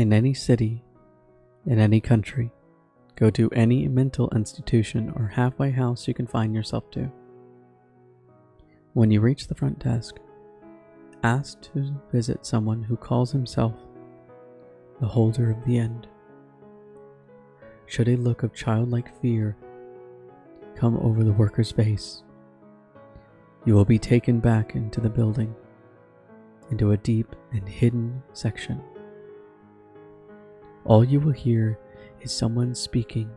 In any city, in any country, go to any mental institution or halfway house you can find yourself to. When you reach the front desk, ask to visit someone who calls himself the holder of the end. Should a look of childlike fear come over the worker's face, you will be taken back into the building, into a deep and hidden section. All you will hear is someone speaking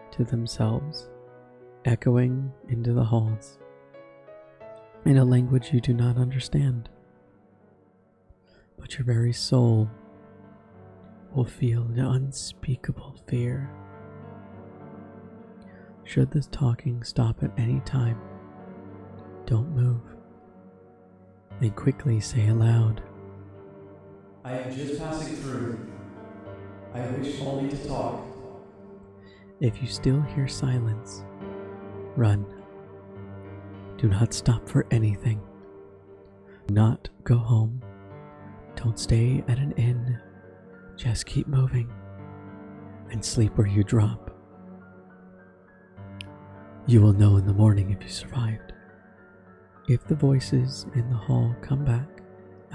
to themselves, echoing into the halls, in a language you do not understand. But your very soul will feel an unspeakable fear. Should this talking stop at any time, don't move, and quickly say aloud, I am just passing through. I wish only to talk. If you still hear silence, run. Do not stop for anything. Do not go home. Don't stay at an inn. Just keep moving and sleep where you drop. You will know in the morning if you survived. If the voices in the hall come back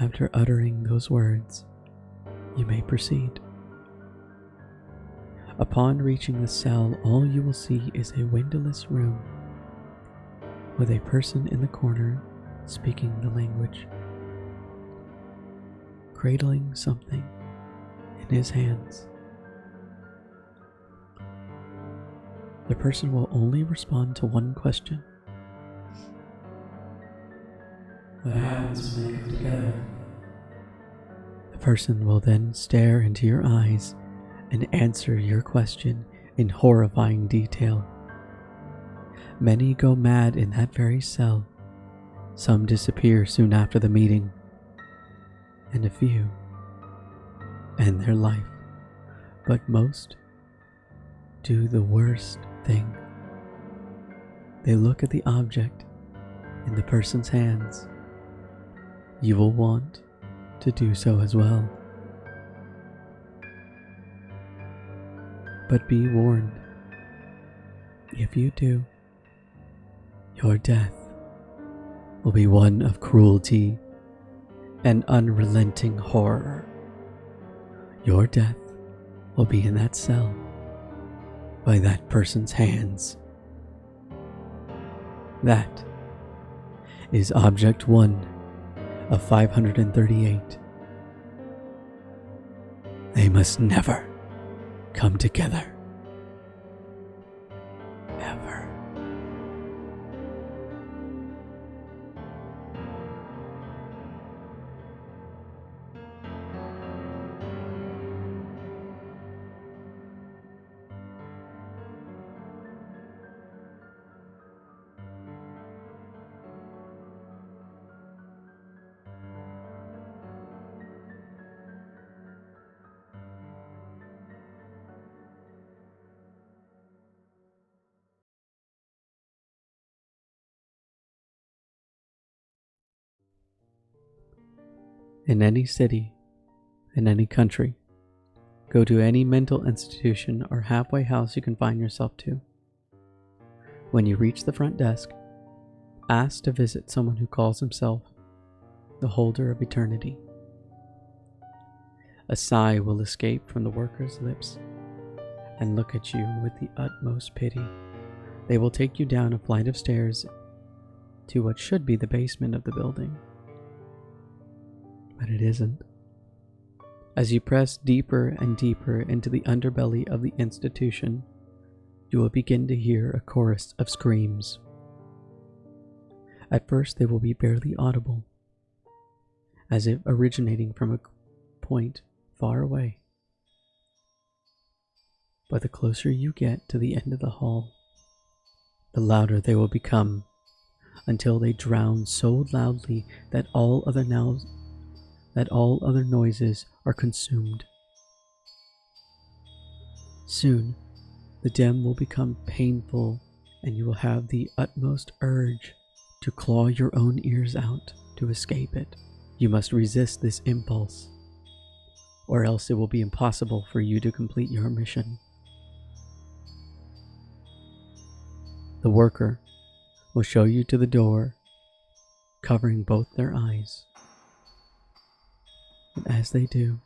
after uttering those words, you may proceed. Upon reaching the cell, all you will see is a windowless room with a person in the corner speaking the language, cradling something in his hands. The person will only respond to one question. What happens when they come together? The person will then stare into your eyes and answer your question in horrifying detail. Many go mad in that very cell. Some disappear soon after the meeting, and a few end their life. But most do the worst thing. They look at the object in the person's hands. You will want to do so as well. But be warned, if you do, your death will be one of cruelty and unrelenting horror. Your death will be in that cell by that person's hands. That is Object 1 of 538. They must never come together. Ever. In any city, in any country, go to any mental institution or halfway house you can find yourself to. When you reach the front desk, ask to visit someone who calls himself the holder of eternity. A sigh will escape from the worker's lips and look at you with the utmost pity. They will take you down a flight of stairs to what should be the basement of the building. But it isn't. As you press deeper and deeper into the underbelly of the institution, you will begin to hear a chorus of screams. At first they will be barely audible, as if originating from a point far away. But the closer you get to the end of the hall, the louder they will become, until they drown so loudly that all other noises are consumed. Soon, the dim will become painful, and you will have the utmost urge to claw your own ears out to escape it. You must resist this impulse or else it will be impossible for you to complete your mission. The worker will show you to the door, covering both their eyes. And as they do,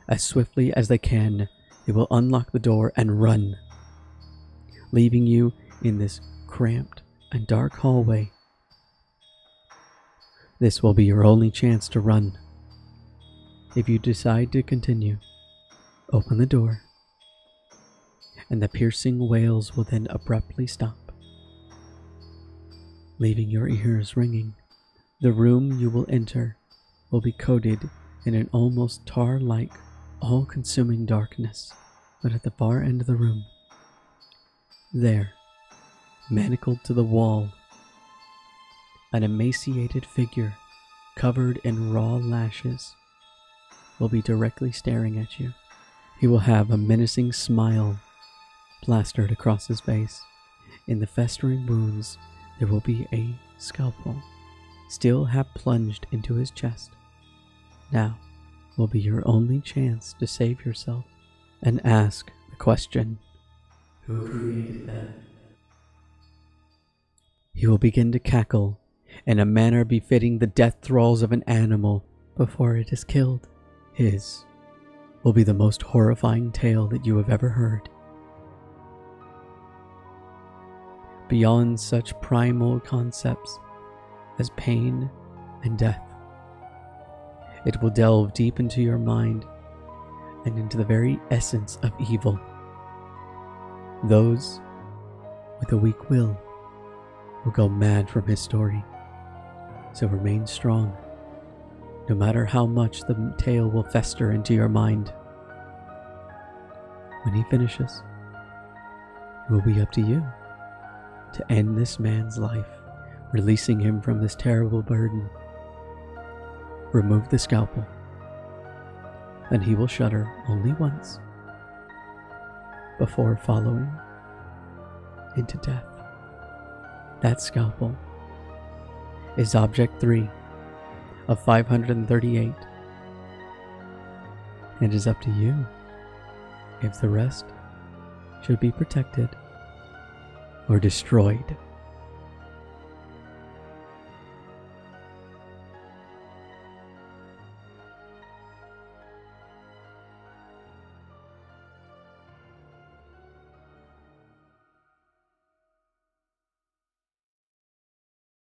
as swiftly as they can, they will unlock the door and run, leaving you in this cramped and dark hallway. This will be your only chance to run. If you decide to continue, open the door, and the piercing wails will then abruptly stop, leaving your ears ringing. The room you will enter will be coated in an almost tar-like, all-consuming darkness, but at the far end of the room, there, manacled to the wall, an emaciated figure covered in raw lashes will be directly staring at you. He will have a menacing smile plastered across his face. In the festering wounds, there will be a scalpel still half plunged into his chest. Now will be your only chance to save yourself and ask the question, Who created that? He will begin to cackle in a manner befitting the death thralls of an animal before it is killed. His will be the most horrifying tale that you have ever heard. Beyond such primal concepts as pain and death, it will delve deep into your mind and into the very essence of evil. Those with a weak will go mad from his story. So remain strong, no matter how much the tale will fester into your mind. When he finishes, it will be up to you to end this man's life, releasing him from this terrible burden. Remove the scalpel, and he will shudder only once before following into death. That scalpel is Object 3 of 538. It is up to you if the rest should be protected or destroyed.